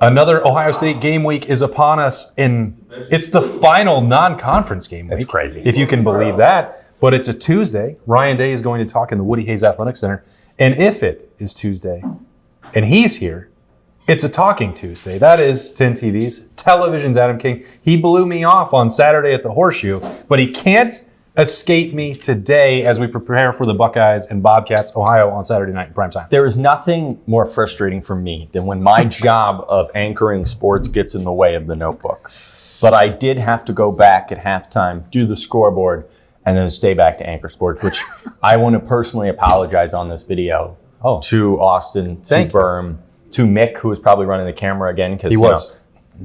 Another Ohio State game week is upon us, and it's the final non-conference game week. It's crazy. If you can believe that. But it's a Tuesday. Ryan Day is going to talk in the Woody Hayes Athletic Center. And if it is Tuesday and he's here, it's a Talking Tuesday. That is 10 TV's television's Adam King. He blew me off on Saturday at the Horseshoe, but he can't escape me today as we prepare for the Buckeyes and Bobcats, Ohio, on Saturday night in primetime. There is nothing more frustrating for me than when my job of anchoring sports gets in the way of the notebook. But I did have to go back at halftime, do the scoreboard, and then stay back to anchor sports, which I want to personally apologize on this video to Austin, to Birm, to Mick, who is probably running the camera again because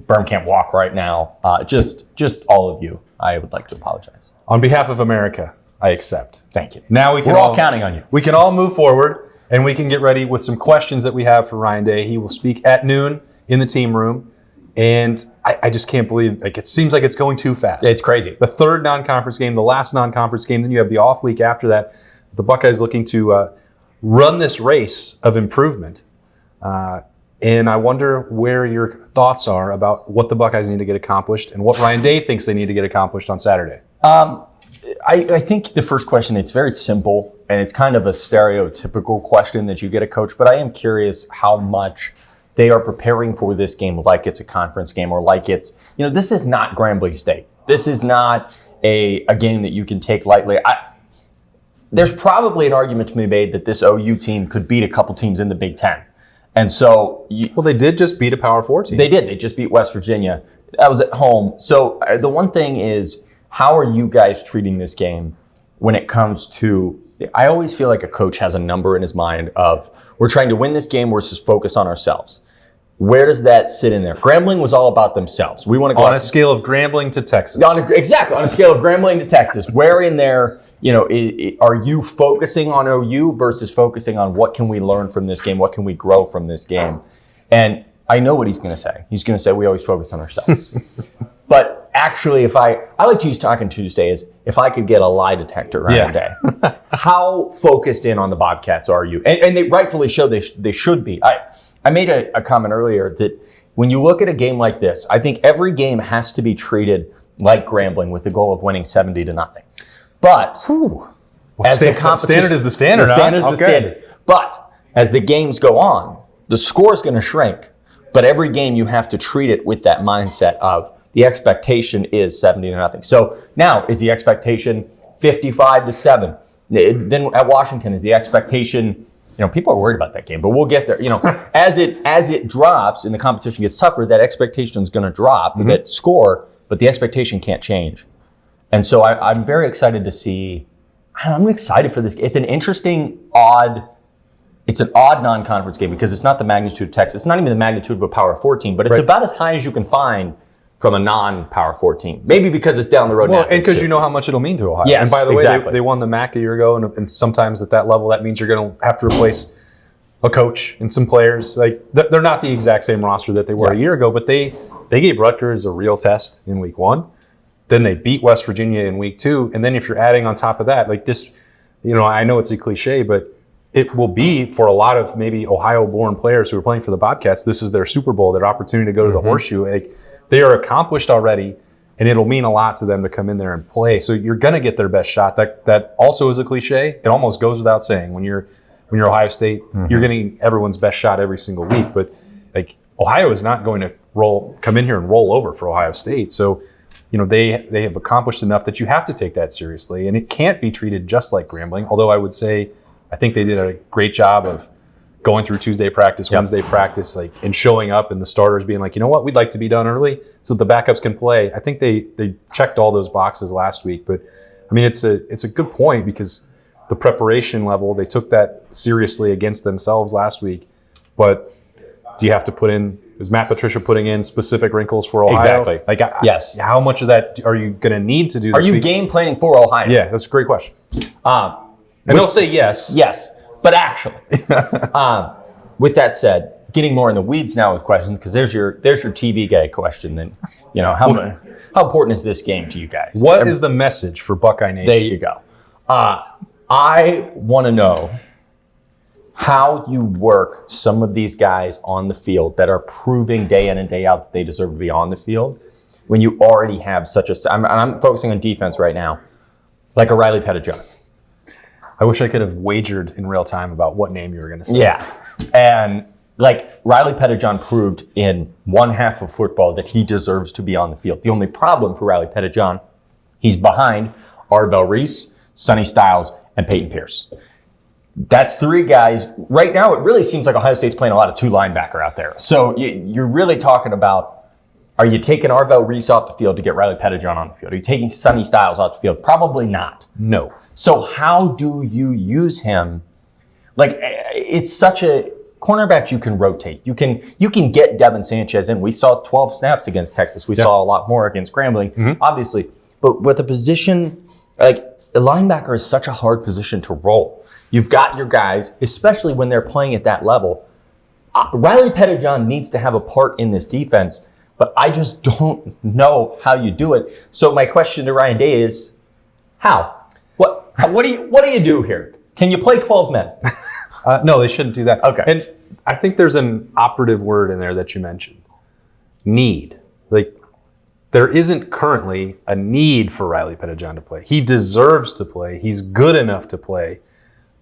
Birm can't walk right now. Just all of you, I would like to apologize. On behalf of America, I accept. Thank you. Now we're all counting on you. We can all move forward, and we can get ready with some questions that we have for Ryan Day. He will speak at noon in the team room, and I just can't believe, it seems like it's going too fast. It's crazy. The third non-conference game, the last non-conference game, then you have the off week after that. The Buckeyes looking to run this race of improvement. And I wonder where your thoughts are about what the Buckeyes need to get accomplished and what Ryan Day thinks they need to get accomplished on Saturday. I think the first question, it's very simple, and it's kind of a stereotypical question that you get a coach, but I am curious how much they are preparing for this game like it's a conference game or like it's, this is not Grambling State. This is not a game that you can take lightly. There's probably an argument to be made that this OU team could beat a couple teams in the Big Ten. And so... they did just beat a Power 4 team. They did. They just beat West Virginia. That was at home. So the one thing is, how are you guys treating this game when it comes to... I always feel like a coach has a number in his mind of, we're trying to win this game versus focus on ourselves. Where does that sit in there? Grambling was all about themselves. We want to go on a scale of Grambling to Texas. Exactly, on a scale of Grambling to Texas. Where in there, are you focusing on OU versus focusing on what can we learn from this game? What can we grow from this game? And I know what he's going to say. He's going to say we always focus on ourselves. But actually, I like to use Talking Tuesday as if I could get a lie detector right day. How focused in on the Bobcats are you? And they rightfully show they should be. I made a comment earlier that when you look at a game like this, I think every game has to be treated like Grambling with the goal of winning 70-0. But as the competition, standard is the standard. The standard is the standard. But as the games go on, the score is going to shrink. But every game you have to treat it with that mindset of the expectation is 70-0. So now is the expectation 55-7? Then at Washington is the expectation. People are worried about that game, but we'll get there. As it drops and the competition gets tougher, that expectation is going to drop, that score, but the expectation can't change. And so I'm very excited to see. I'm excited for this. It's an interesting, odd non-conference game because it's not the magnitude of Texas. It's not even the magnitude of a Power 4 team, but it's about as high as you can find from a non-Power 4 team. Maybe because it's down the road. Well, and because you know how much it'll mean to Ohio. Yes, and by the way, they won the MAC a year ago, and sometimes at that level, that means you're going to have to replace a coach and some players. Like they're not the exact same roster that they were a year ago, but they gave Rutgers a real test in week 1. Then they beat West Virginia in week 2, and then if you're adding on top of that, like this, I know it's a cliche, but it will be for a lot of maybe Ohio-born players who are playing for the Bobcats. This is their Super Bowl, their opportunity to go to the Horseshoe. They are accomplished already, and it'll mean a lot to them to come in there and play. So you're going to get their best shot. That also is a cliche. It almost goes without saying. When you're Ohio State, you're getting everyone's best shot every single week. But Ohio is not going to come in here and roll over for Ohio State. So they have accomplished enough that you have to take that seriously, and it can't be treated just like Grambling. Although I would say I think they did a great job of going through Tuesday practice, Wednesday practice, and showing up, and the starters being like, we'd like to be done early so the backups can play. I think they checked all those boxes last week. But I mean, it's a good point because the preparation level, they took that seriously against themselves last week. But do you have to put in? Is Matt Patricia putting in specific wrinkles for Ohio? Exactly. Yes. How much of that are you going to need to do this week? Are you game planning for Ohio? Yeah, that's a great question. And they'll say yes. Yes. But actually, with that said, getting more in the weeds now with questions, because there's your TV guy question. Then, how important is this game to you guys? What is the message for Buckeye Nation? There you go. I want to know how you work some of these guys on the field that are proving day in and day out that they deserve to be on the field when you already have such a... I'm focusing on defense right now, like a Riley Pettijohn. I wish I could have wagered in real time about what name you were going to say. Yeah. And like Riley Pettijohn proved in one half of football that he deserves to be on the field. The only problem for Riley Pettijohn, he's behind Arvell Reese, Sonny Styles, and Peyton Pierce. That's three guys. Right now, it really seems like Ohio State's playing a lot of two linebacker out there. So you're really talking about, are you taking Arvell Reese off the field to get Riley Pettijohn on the field? Are you taking Sonny Styles off the field? Probably not. No. So how do you use him? Like, it's such a cornerbacks you can rotate. You can get Devin Sanchez in. We saw 12 snaps against Texas. We saw a lot more against Grambling, obviously. But with a position, like a linebacker is such a hard position to roll. You've got your guys, especially when they're playing at that level. Riley Pettijohn needs to have a part in this defense, but I just don't know how you do it. So my question to Ryan Day is, how? What do you do here? Can you play 12 men? No, they shouldn't do that. Okay. And I think there's an operative word in there that you mentioned. Need. Like, there isn't currently a need for Riley Pettijohn to play. He deserves to play. He's good enough to play.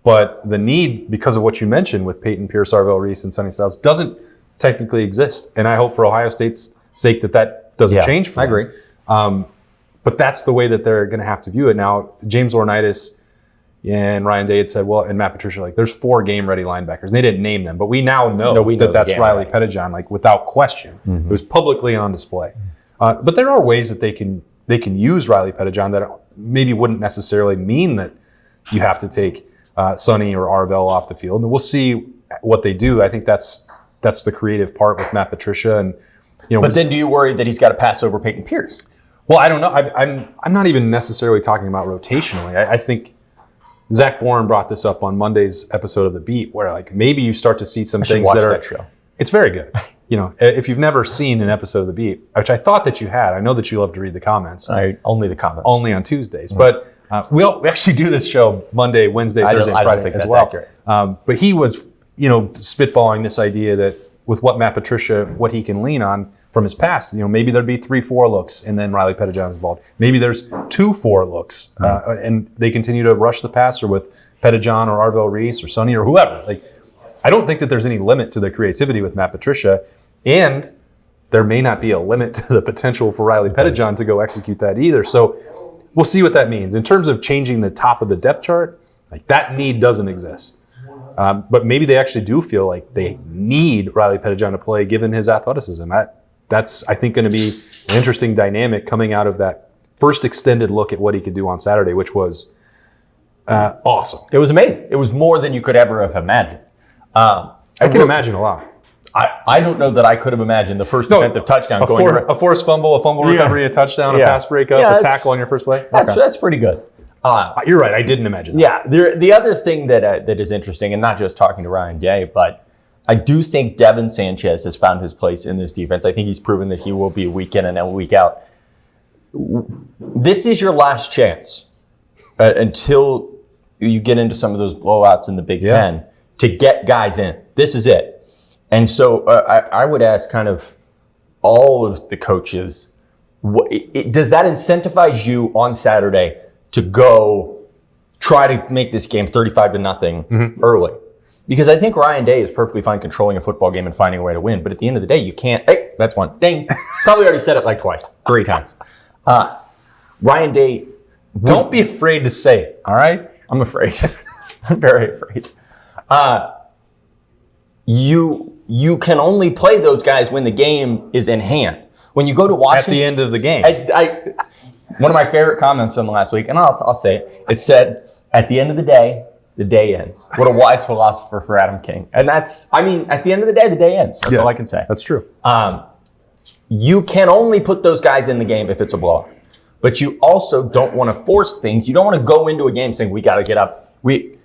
But the need, because of what you mentioned with Peyton Pierce, Arvell Reese, and Sonny Styles, doesn't technically exist. And I hope for Ohio State's sake that doesn't change for them. I agree. But that's the way that they're going to have to view it. Now, James Laurinaitis and Ryan Day had said, well, and Matt Patricia, like, there's 4 game-ready linebackers. And they didn't name them, but we now know that that's Riley Pettijohn, like, without question. It was publicly on display. But there are ways that they can use Riley Pettijohn that maybe wouldn't necessarily mean that you have to take Sonny or Arvell off the field. And we'll see what they do. I think that's the creative part with Matt Patricia. And but then do you worry that he's got to pass over Peyton Pierce? Well, I don't know. I'm not even necessarily talking about rotationally. I think Zach Bourne brought this up on Monday's episode of The Beat, where like maybe you start to see some things that are. That show. It's very good. If you've never seen an episode of The Beat, which I thought that you had, I know that you love to read the comments. Only the comments. Only on Tuesdays, but we actually do this show Monday, Wednesday, Thursday, and Friday as well. Accurate. But he was, spitballing this idea that with what Matt Patricia, what he can lean on from his past, maybe there'd be 3-4 looks and then Riley Pettijohn's involved. Maybe there's 2-4 looks and they continue to rush the passer with Pettijohn or Arvell Reese or Sonny or whoever. Like, I don't think that there's any limit to the creativity with Matt Patricia, and there may not be a limit to the potential for Riley Pettijohn to go execute that either. So we'll see what that means. In terms of changing the top of the depth chart, like that need doesn't exist. But maybe they actually do feel like they need Riley Pettijohn to play given his athleticism. That's, I think, going to be an interesting dynamic coming out of that first extended look at what he could do on Saturday, which was awesome. It was amazing. It was more than you could ever have imagined. I can imagine a lot. I don't know that I could have imagined the first defensive touchdown a forced fumble, a fumble recovery, a touchdown, a pass breakup, a tackle on your first play. That's pretty good. You're right. I didn't imagine that. Yeah. The other thing that is interesting, and not just talking to Ryan Day, but I do think Devin Sanchez has found his place in this defense. I think he's proven that he will be week in and week out. This is your last chance until you get into some of those blowouts in the Big Ten to get guys in. This is it. And so I would ask kind of all of the coaches, does that incentivize you on Saturday to go try to make this game 35-0 early? Because I think Ryan Day is perfectly fine controlling a football game and finding a way to win. But at the end of the day, you can't. Hey, that's one. Ding. Probably already said it like twice, 3 times. Ryan Day. Don't be afraid to say it, all right? I'm afraid. I'm very afraid. You can only play those guys when the game is in hand. When you go to Washington. At the end of the game. One of my favorite comments from the last week, and I'll say it, it said, at the end of the day ends. What a wise philosopher for Adam King. And at the end of the day ends. That's all I can say. That's true. You can only put those guys in the game if it's a blowout. But you also don't want to force things. You don't want to go into a game saying, we got to get up. You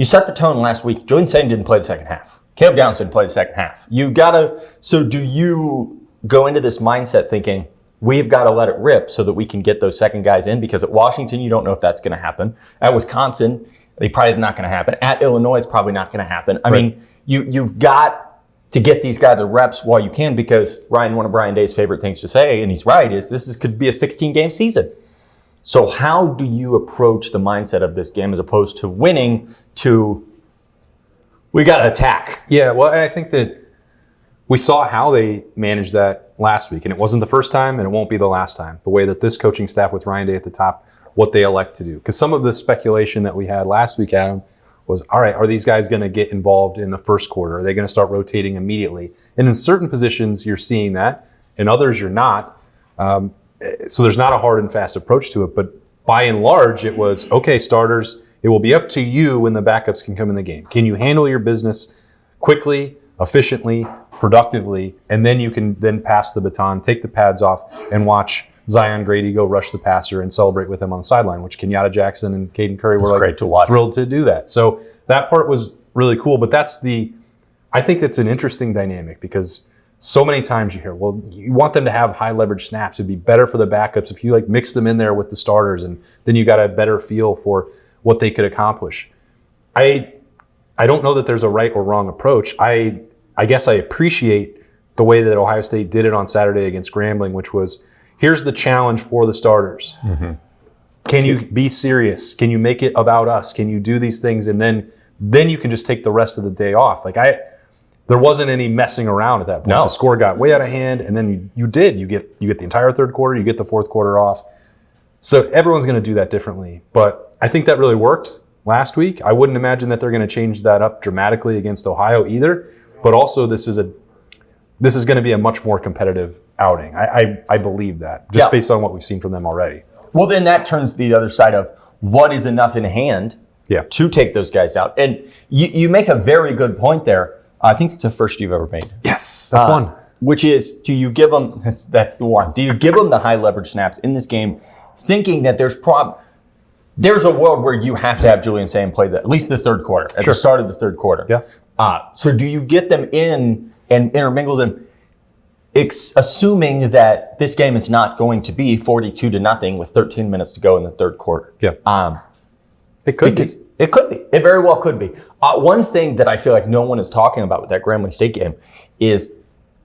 set the tone last week. Jordan Sain didn't play the second half. Caleb Downs didn't play the second half. So do you go into this mindset thinking, we've got to let it rip so that we can get those second guys in? Because at Washington, you don't know if that's going to happen. At Wisconsin, probably is not going to happen. At Illinois, it's probably not going to happen. I mean, you've got to get these guys the reps while you can, because Ryan, one of Brian Day's favorite things to say, and he's right, is could be a 16-game season. So how do you approach the mindset of this game as opposed to winning to we got to attack? Yeah, well, I think that we saw how they managed that last week, and it wasn't the first time, and it won't be the last time. The way that this coaching staff with Ryan Day at the top, what they elect to do. Because some of the speculation that we had last week, Adam, was, all right, are these guys going to get involved in the first quarter? Are they going to start rotating immediately? And in certain positions, you're seeing that. In others, you're not. So there's not a hard and fast approach to it. But by and large, it was, okay, starters, it will be up to you when the backups can come in the game. Can you handle your business quickly, efficiently, productively, and then you can then pass the baton, take the pads off, and watch Zion Grady go rush the passer and celebrate with him on the sideline, which Kenyatta Jackson and Caden Curry were great to watch. Thrilled to do that. So that part was really cool, but I think it's an interesting dynamic, because so many times you hear, well, you want them to have high leverage snaps. It'd be better for the backups if you mix them in there with the starters, and then you got a better feel for what they could accomplish. I don't know that there's a right or wrong approach. I guess I appreciate the way that Ohio State did it on Saturday against Grambling, which was, here's the challenge for the starters. Mm-hmm. Can you be serious? Can you make it about us? Can you do these things? And then you can just take the rest of the day off. There wasn't any messing around at that point. No. The score got way out of hand, and then you get the entire third quarter, you get the fourth quarter off. So everyone's going to do that differently. But I think that really worked last week. I wouldn't imagine that they're going to change that up dramatically against Ohio either. But also, this is going to be a much more competitive outing. I believe that, just based on what we've seen from them already. Well, then that turns to the other side of what is enough in hand to take those guys out. And you make a very good point there. I think it's the first you've ever made. Yes, that's one. Which is, do you give them, that's the one. Do you give them the high leverage snaps in this game, thinking that there's a world where you have to have Julian Sayin play at least the third quarter, at the start of the third quarter. Yeah. So do you get them in and intermingle them, assuming that this game is not going to be 42-0 with 13 minutes to go in the third quarter? Yeah. It could be. It could be. It very well could be. One thing that I feel like no one is talking about with that Grambling State game is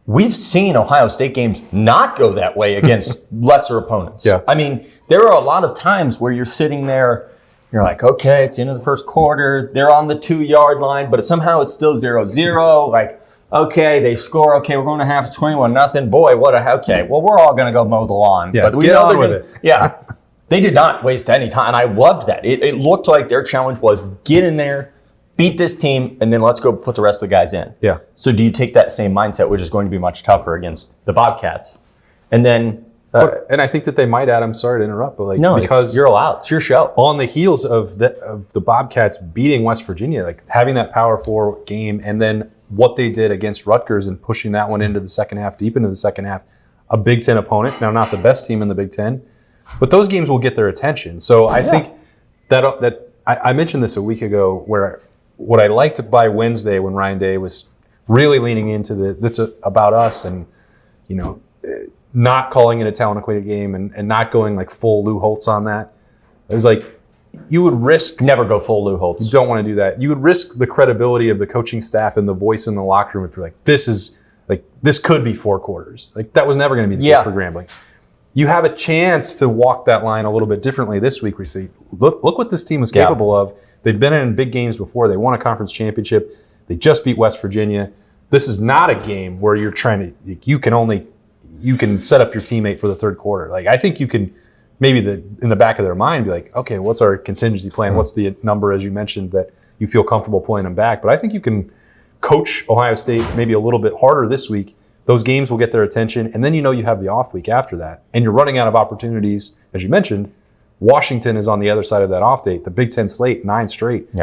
we've seen Ohio State games not go that way against lesser opponents. Yeah. I mean, there are a lot of times where you're sitting there, you're like, okay, it's the end of the first quarter. They're on the 2-yard line, but somehow it's still 0-0. Like, okay, they score. Okay, we're going to have 21-0. Boy, okay. Well, we're all going to go mow the lawn. Yeah, but we get know on with it. Yeah. They did not waste any time, and I loved that. It looked like their challenge was get in there, beat this team, and then let's go put the rest of the guys in. Yeah. So do you take that same mindset, which is going to be much tougher against the Bobcats, and then... and I think that they might, Adam, sorry to interrupt, but because you're allowed. It's your show. On the heels of the Bobcats beating West Virginia, having that Power 4 game, and then what they did against Rutgers and pushing that one into the second half, deep into the second half, a Big Ten opponent, now not the best team in the Big Ten, but those games will get their attention. So I think that I mentioned this a week ago, where what I liked by Wednesday when Ryan Day was really leaning into that's about us, and not calling it a talent equated game and not going full Lou Holtz on that. It was you would risk... Never go full Lou Holtz. You don't want to do that. You would risk the credibility of the coaching staff and the voice in the locker room if you're this could be 4 quarters. That was never going to be the case for Grambling. You have a chance to walk that line a little bit differently this week. We see, look what this team is capable of. They've been in big games before. They won a conference championship. They just beat West Virginia. This is not a game where you're trying to, you can set up your teammate for the third quarter. I think you can maybe in the back of their mind be okay, what's our contingency plan? Mm-hmm. What's the number, as you mentioned, that you feel comfortable pulling them back? But I think you can coach Ohio State maybe a little bit harder this week. Those games will get their attention, and then you have the off week after that. And you're running out of opportunities. As you mentioned, Washington is on the other side of that off date. The Big Ten slate, 9 straight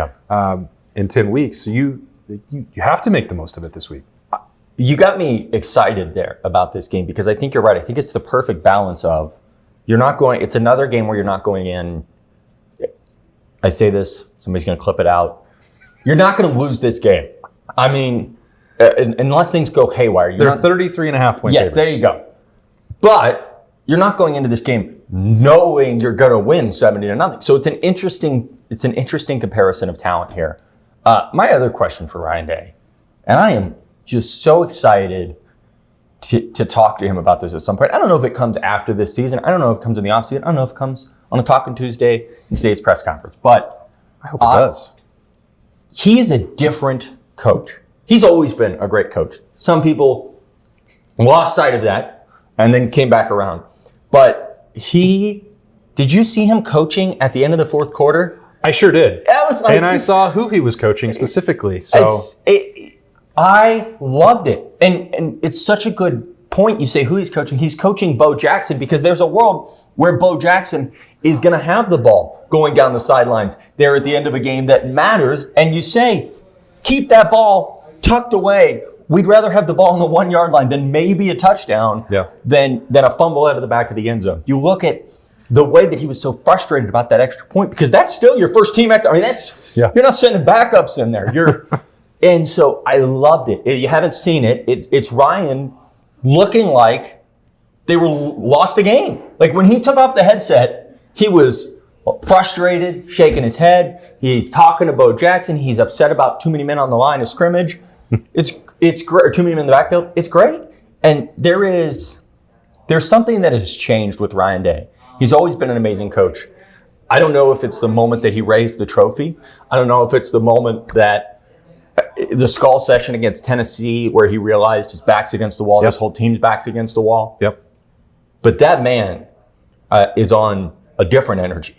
in 10 weeks. So you have to make the most of it this week. You got me excited there about this game, because I think you're right. I think it's the perfect balance of it's another game where you're not going in. I say this, somebody's going to clip it out. You're not going to lose this game. I mean... unless things go haywire. They're 33.5 point favorites. Yes, there you go. But you're not going into this game knowing you're going to win 70-0. So it's an interesting comparison of talent here. My other question for Ryan Day, and I am just so excited to talk to him about this at some point. I don't know if it comes after this season. I don't know if it comes in the offseason. I don't know if it comes on a Talking Tuesday in today's press conference. But I hope it does. He is a different coach. He's always been a great coach. Some people lost sight of that and then came back around. But did you see him coaching at the end of the fourth quarter? I sure did. That was like, and I saw who he was coaching specifically. So I loved it. And it's such a good point. You say who he's coaching. He's coaching Bo Jackson because there's a world where Bo Jackson is going to have the ball going down the sidelines there at the end of a game that matters. And you say, keep that ball tucked away. We'd rather have the ball on the 1 yard line than maybe a touchdown than a fumble out of the back of the end zone. You look at the way that he was so frustrated about that extra point because that's still your first team extra. I mean, you're not sending backups in there. And so I loved it. If you haven't seen it, it's Ryan looking like they were lost a game. Like when he took off the headset, he was frustrated, shaking his head. He's talking to Bo Jackson. He's upset about too many men on the line of scrimmage. It's great. Or too many men in the backfield. It's great. And there's something that has changed with Ryan Day. He's always been an amazing coach. I don't know if it's the moment that he raised the trophy. I don't know if it's the moment that the skull session against Tennessee where he realized his back's against the wall, his whole team's back's against the wall. Yep. But that man is on a different energy.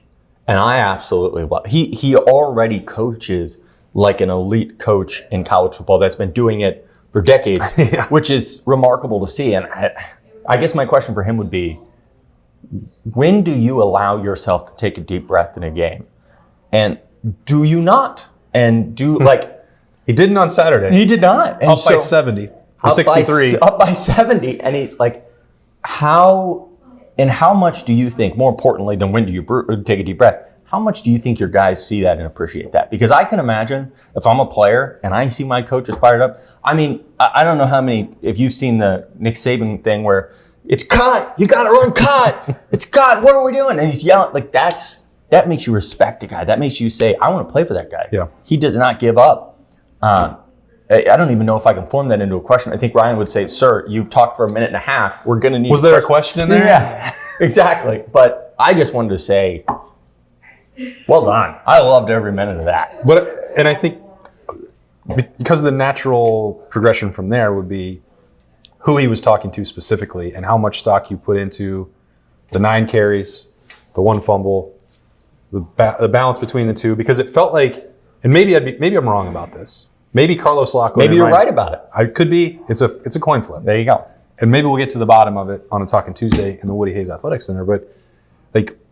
And I absolutely love it. He already coaches like an elite coach in college football that's been doing it for decades, which is remarkable to see. And I guess my question for him would be, when do you allow yourself to take a deep breath in a game? And do you not? And he didn't on Saturday. He did not. And up by 70. 63. Up by 70. And he's like, how much do you think, more importantly than when do you take a deep breath, how much do you think your guys see that and appreciate that? Because I can imagine if I'm a player and I see my coaches fired up, I mean, I don't know how many, if you've seen the Nick Saban thing where it's cut, you got to run cut, it's cut, what are we doing? And he's yelling, like that makes you respect a guy. That makes you say, I want to play for that guy. Yeah. He does not give up. I don't even know if I can form that into a question. I think Ryan would say, sir, you've talked for a minute and a half. We're going to need Was there a question in there? Yeah, exactly. But I just wanted to say, well done. I loved every minute of that. And I think because the natural progression from there would be who he was talking to specifically and how much stock you put into the 9 carries, the 1 fumble, the balance between the two. Because it felt like, and maybe I'm wrong about this. Maybe Carlos Lockwood. Maybe you're right about it. I could be. It's a coin flip. There you go. And maybe we'll get to the bottom of it on a Talking Tuesday in the Woody Hayes Athletic Center. But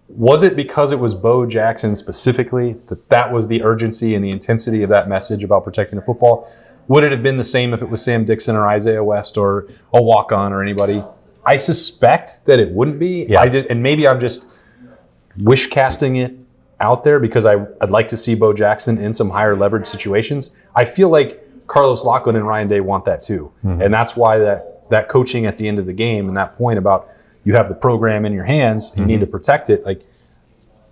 was it because it was Bo Jackson specifically that was the urgency and the intensity of that message about protecting the football? Would it have been the same if it was Sam Dixon or Isaiah West or a walk-on or anybody? I suspect that it wouldn't be. Yeah. And maybe I'm just wish casting it out there because I'd like to see Bo Jackson in some higher leverage situations. I feel like Carlos Lockwood and Ryan Day want that too. Mm-hmm. And that's why that coaching at the end of the game and that point about you have the program in your hands, you need to protect it.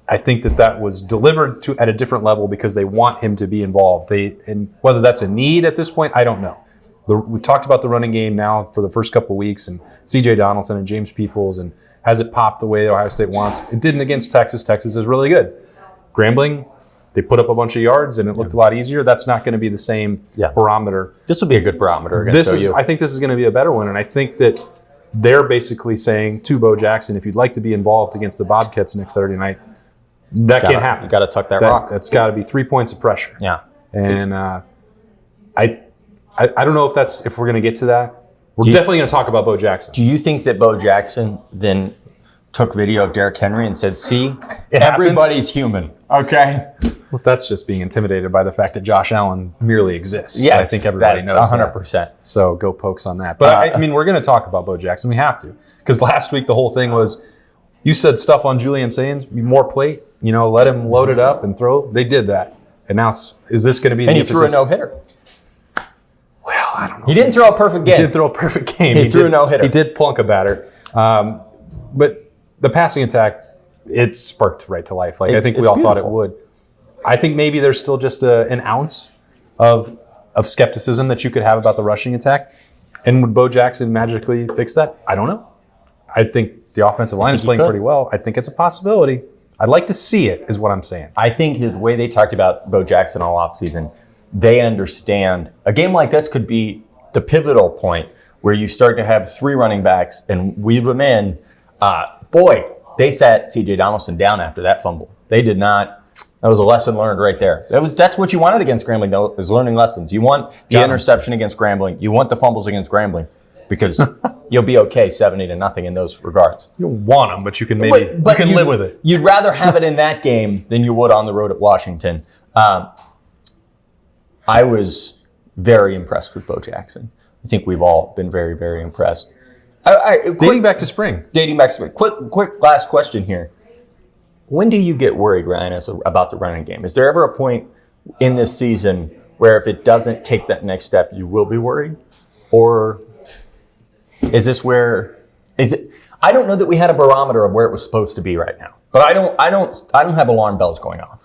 I think that was delivered at a different level because they want him to be involved. And whether that's a need at this point, I don't know. We've talked about the running game now for the first couple of weeks and C.J. Donaldson and James Peoples, and has it popped the way that Ohio State wants? It didn't against Texas. Texas is really good. Grambling, they put up a bunch of yards and it looked a lot easier. That's not going to be the same barometer. This will be a good barometer against OU. I think this is going to be a better one, and I think that they're basically saying to Bo Jackson, if you'd like to be involved against the Bobcats next Saturday night, that can't happen. You got to tuck that rock. That's got to be 3 points of pressure. Yeah. And I don't know if we're going to get to that. We're definitely going to talk about Bo Jackson. Do you think that Bo Jackson then took video of Derrick Henry and said, see, everybody's human, okay? Well, that's just being intimidated by the fact that Josh Allen merely exists. Yes, I think everybody knows 100%. That. So go pokes on that. But I mean, we're going to talk about Bo Jackson. We have to. Because last week the whole thing was, you said stuff on Julian Sains, more plate, let him load it up and throw. They did that. And now, is this going to be the emphasis? And he threw a no-hitter. Well, I don't know. He didn't throw a perfect game. He did throw a perfect game. He threw a no-hitter. He did plunk a batter. But the passing attack, it sparked right to life. Like I think we all thought it would. I think maybe there's still just an ounce of skepticism that you could have about the rushing attack. And would Bo Jackson magically fix that? I don't know. I think the offensive line is playing pretty well. I think it's a possibility. I'd like to see it, is what I'm saying. I think the way they talked about Bo Jackson all offseason, they understand a game like this could be the pivotal point where you start to have 3 running backs and weave them in. They sat C.J. Donaldson down after that fumble. They did not. That was a lesson learned right there. That's what you wanted against Grambling, though, is learning lessons. You want the interception against Grambling. You want the fumbles against Grambling because you'll be okay 70-0 in those regards. You don't want them, but you can maybe you can live with it. You'd rather have it in that game than you would on the road at Washington. I was very impressed with Bo Jackson. I think we've all been very, very impressed. Dating back to spring. Quick last question here. When do you get worried, Ryan, about the running game? Is there ever a point in this season where if it doesn't take that next step, you will be worried? Or is this where is it? I don't know that we had a barometer of where it was supposed to be right now, but I don't have alarm bells going off.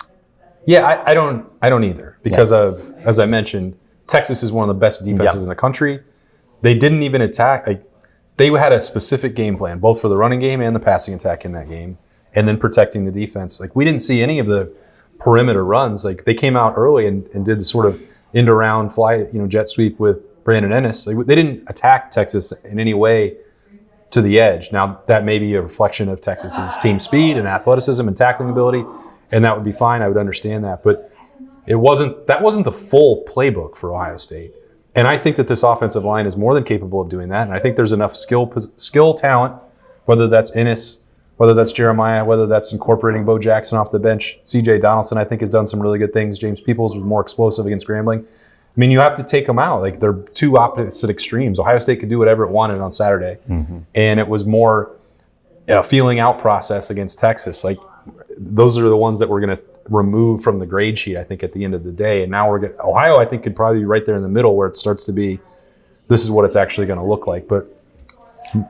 Yeah, I don't either because of, as I mentioned, Texas is one of the best defenses in the country. They didn't even attack. They had a specific game plan, both for the running game and the passing attack in that game, and then protecting the defense. We didn't see any of the perimeter runs. They came out early and did the sort of end-around fly, jet sweep with Brandon Ennis. They didn't attack Texas in any way to the edge. Now, that may be a reflection of Texas's team speed and athleticism and tackling ability, and that would be fine. I would understand that. But that wasn't the full playbook for Ohio State. And I think that this offensive line is more than capable of doing that. And I think there's enough skill talent, whether that's Ennis, whether that's Jeremiah, whether that's incorporating Bo Jackson off the bench. C.J. Donaldson, I think, has done some really good things. James Peoples was more explosive against Grambling. I mean, you have to take them out. They're two opposite extremes. Ohio State could do whatever it wanted on Saturday. Mm-hmm. And it was more a feeling out process against Texas. Those are the ones that we're going to remove from the grade sheet, I think, at the end of the day. And now Ohio, I think, could probably be right there in the middle where it starts to be, this is what it's actually going to look like. But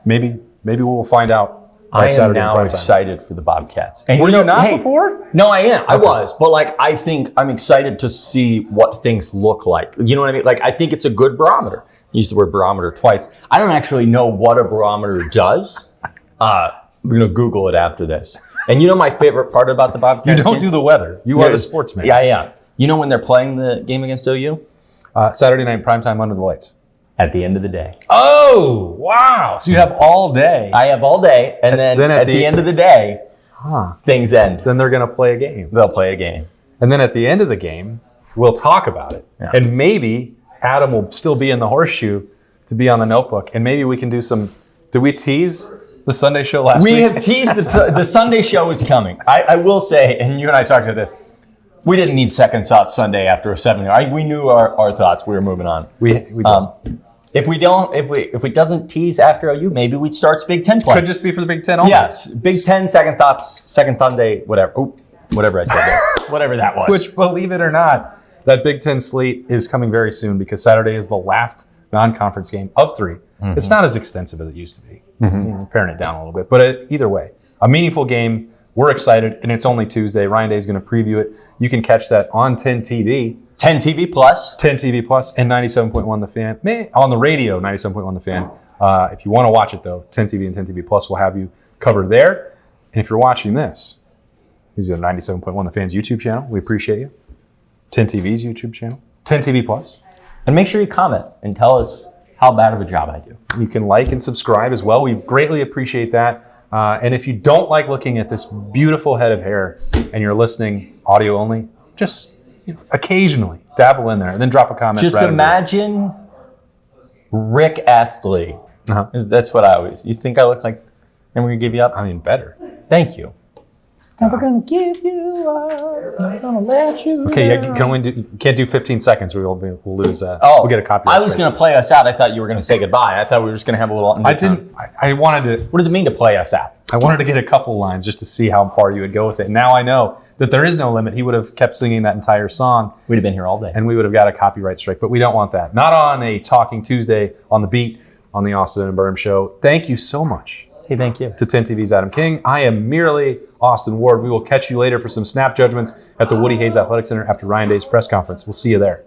maybe we'll find out. I am now excited for the Bobcats. And were you not before? No, I am. I was. But I think I'm excited to see what things look like. You know what I mean? I think it's a good barometer. I used the word barometer twice. I don't actually know what a barometer does. I'm going to Google it after this. And my favorite part about the Bobcats? You don't do the weather. You are the sportsman. Yeah. When they're playing the game against OU? Saturday night primetime under the lights. At the end of the day. Oh, wow. So you have all day. I have all day. And then at the end of the day, things end. Then they're going to play a game. They'll play a game. And then at the end of the game, we'll talk about it. Yeah. And maybe Adam will still be in the horseshoe to be on the notebook. And maybe we can do some, did we tease the Sunday show last week? We have teased the Sunday show is coming. I will say, and you and I talked about this, we didn't need second thoughts Sunday after a 7. We knew our thoughts. We were moving on. We did. If it doesn't tease after OU, maybe we'd start Big Ten play. Could just be for the Big Ten only. Yes, Big Ten, second thoughts, second Sunday, whatever. Ooh, whatever I said there. Whatever that was. Which, believe it or not, that Big Ten slate is coming very soon because Saturday is the last non-conference game of 3. Mm-hmm. It's not as extensive as it used to be. Mm-hmm. Paring it down a little bit. But either way, a meaningful game. We're excited, and it's only Tuesday. Ryan Day is going to preview it. You can catch that on 10 TV. 10 TV Plus. 10 TV Plus and 97.1 The Fan. On the radio, 97.1 The Fan. If you want to watch it, though, 10 TV and 10 TV Plus will have you covered there. And if you're watching this, is the 97.1 The Fan's YouTube channel. We appreciate you. 10 TV's YouTube channel. 10 TV Plus. And make sure you comment and tell us how bad of a job I do. You can like and subscribe as well. We greatly appreciate that. And if you don't like looking at this beautiful head of hair and you're listening audio only, just occasionally dabble in there and then drop a comment. Just imagine Rick Astley. Uh-huh. That's what I always. You think I look like? And we're gonna give you up. I mean, better. Thank you. Never gonna give you up. Never gonna let you. Okay, you can't do 15 seconds. We'll lose. We'll get a copyright. I was gonna play us out. I thought you were gonna say goodbye. I thought we were just gonna have a little. I didn't. I wanted to. What does it mean to play us out? I wanted to get a couple lines just to see how far you would go with it. And now I know that there is no limit. He would have kept singing that entire song. We'd have been here all day, and we would have got a copyright strike. But we don't want that. Not on a Talking Tuesday on the beat on the Austin Birm Show. Thank you so much Hey, thank you. To 10 TV's Adam King. I am merely Austin Ward. We will catch you later for some snap judgments at the Woody Hayes Athletic Center after Ryan Day's press conference. We'll see you there.